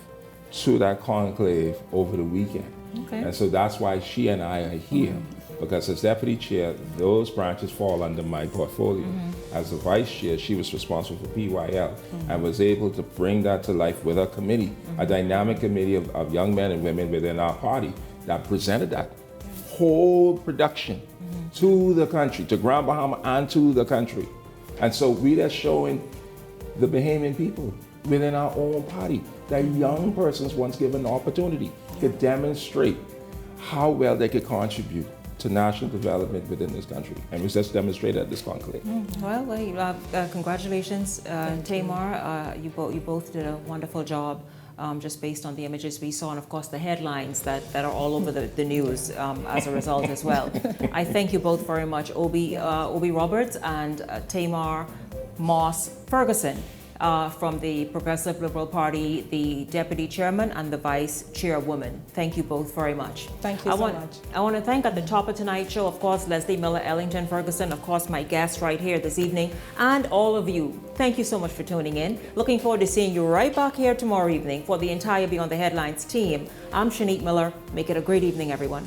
to that conclave over the weekend. Okay. And so that's why she and I are here, because as deputy chair, those branches fall under my portfolio. As the vice chair, she was responsible for PYL and was able to bring that to life with a committee, a dynamic committee of young men and women within our party that presented that whole production to the country, to Grand Bahama and to the country. And so we are showing the Bahamian people within our own party that young persons, once given the opportunity, could demonstrate how well they could contribute to national development within this country. And we just demonstrated at this conclave. Well, congratulations, Tamar. You both did a wonderful job. Just based on the images we saw, and of course the headlines that are all over the news as a result as well. I thank you both very much, Obi Roberts and Tamar Moss Ferguson from the Progressive Liberal Party, the Deputy Chairman and the Vice Chairwoman. Thank you both very much. Thank you so much. I want to thank at the top of tonight's show, of course, Leslie Miller, Ellington Ferguson, of course, my guest right here this evening, and all of you. Thank you so much for tuning in. Looking forward to seeing you right back here tomorrow evening for the entire Beyond the Headlines team. I'm Shanique Miller. Make it a great evening, everyone.